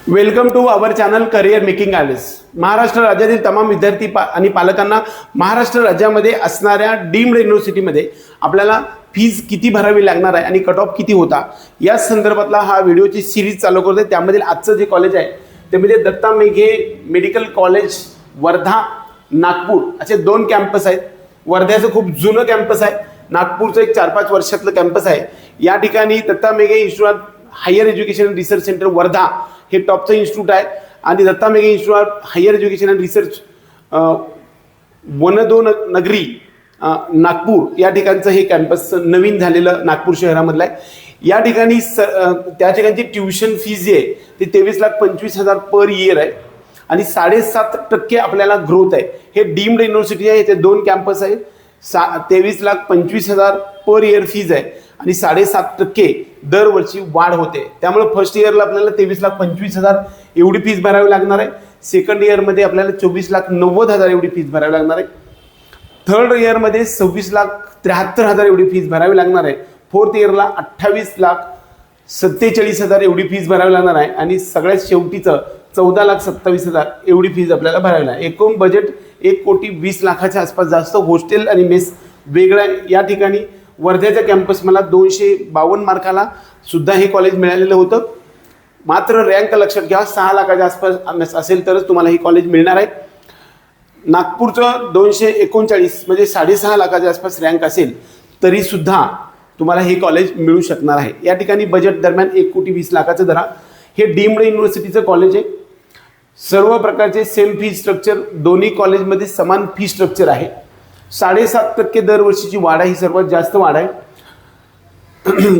Welcome to our channel career making guidance. Maharashtra राज्यातील तमाम विद्यार्थी आणि पालकांना महाराष्ट्र राज्यामध्ये असणाऱ्या डीम्ड युनिव्हर्सिटीमध्ये आपल्याला फीज किती भरावी लागणार आहे आणि कट ऑफ किती होता या संदर्भातला हा व्हिडिओची सिरीज चालू करतोय। त्यामध्ये आजचं जे कॉलेज आहे ते म्हणजे दत्ता मेघे मेडिकल कॉलेज वर्धा नागपूर असे दोन कॅम्पस आहेत। वर्ध्याचं खूप जुनं कॅम्पस आहे, नागपूरचं एक 4-5 वर्षातलं कॅम्पस आहे। या ठिकाणी Datta Meghe institute of higher education research centre Wardha हे टॉपचं इन्स्टिट्यूट आहे आणि Datta Meghe institute of higher education and research Wanadongri Nagpur या ठिकाणचं हे कॅम्पस नवीन झालेलं नागपूर शहरामधलं आहे। या ठिकाणी त्या ठिकाणची ट्युशन फीज जी आहे ती 23,25,000 पर इयर आहे आणि 7.5% आपल्याला ग्रोथ आहे। हे डीम्ड युनिव्हर्सिटी आहे, याचे दोन कॅम्पस आहे। 23,25,000 पर इयर फीज आहे आणि 7.5% दरवर्षी वाढ होते। त्यामुळे फर्स्ट इयरला आपल्याला 23,25,000 एवढी फीज भरावी लागणार आहे। सेकंड इयरमध्ये आपल्याला 24,90,000 एवढी फीज भरावी लागणार आहे। थर्ड इयरमध्ये 26,73,000 एवढी फीज भरावी लागणार आहे। फोर्थ इयरला 28,47,000 एवढी फीज भरावी लागणार आहे आणि सगळ्यात शेवटीचं 14,27,000 एवढी फीज आपल्याला भरावी लागणार। एकूण बजेट 1,20,00,000च्या आसपास जास्त। हॉस्टेल आणि मेस वेगळं या ठिकाणी वर्ध्याच्या कॅम्पस मला 252 मार्काला सुद्धा हे कॉलेज मिळालेलं होतं। मात्र रँक लक्षात घ्या 6 लाखाच्या आसपास असेल तरच तुम्हाला हे कॉलेज मिळणार आहे। नागपूरचं 239 म्हणजे 6.5 लाखाच्या आसपास रँक असेल तरी सुद्धा तुम्हाला हे कॉलेज मिळू शकणार आहे। या ठिकाणी बजेट दरम्यान 1,20,00,000चं धरा। हे डीम्ड युनिव्हर्सिटीचं कॉलेज आहे। सर्व प्रकारचे सेम फी स्ट्रक्चर, दोन्ही कॉलेजमध्ये समान फी स्ट्रक्चर आहे। 7.5% दरवर्षीची वाढ आहे, ही सर्वात जास्त वाढ आहे।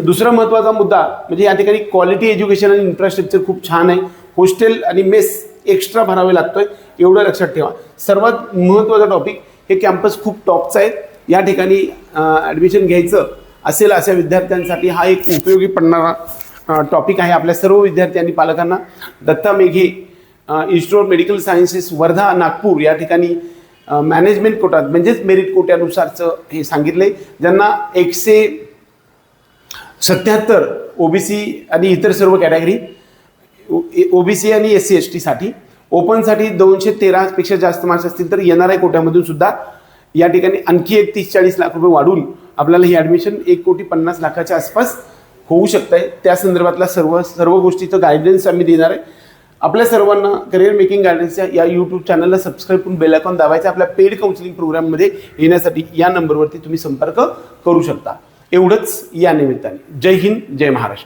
दुसरा महत्त्वाचा मुद्दा म्हणजे या ठिकाणी क्वालिटी एज्युकेशन आणि इन्फ्रास्ट्रक्चर खूप छान आहे। हॉस्टेल आणि मेस एक्स्ट्रा भरावे लागतोय, एवढं लक्षात ठेवा। सर्वात महत्त्वाचा टॉपिक, हे कॅम्पस खूप टॉपचं आहे। या ठिकाणी ॲडमिशन घ्यायचं असेल अशा विद्यार्थ्यांसाठी हा एक उपयोगी पडणारा टॉपिक आहे आपल्या सर्व विद्यार्थी आणि पालकांना। Datta Meghe institute of medical sciences Wardha Nagpur या ठिकाणी मॅनेजमेंट कोटात म्हणजेच मेरिट कोट्यानुसारचं हे सांगितले। ज्यांना 177 ओबीसी आणि इतर सर्व कॅटेगरी, ओबीसी आणि SC ST साठी, ओपनसाठी 213 पेक्षा जास्त मार्क्स असतील तर NRI कोट्यामधून सुद्धा या ठिकाणी आणखी 30-40 लाख रुपये वाढून आपल्याला ही ॲडमिशन 1,50,00,000च्या आसपास होऊ शकते। त्या संदर्भातला सर्व गोष्टीचं गायडन्स आम्ही देणार आहे। आपल्या सर्वांना करिअर मेकिंग गायडन्सच्या या यूट्यूब चॅनलला सबस्क्राईब करून बेल आयकॉन दाबायचा। आपल्या पेड काउन्सिलिंग प्रोग्राममध्ये येण्यासाठी या नंबरवरती तुम्ही संपर्क करू शकता। एवढंच या निमित्ताने। जय हिंद, जय महाराष्ट्र।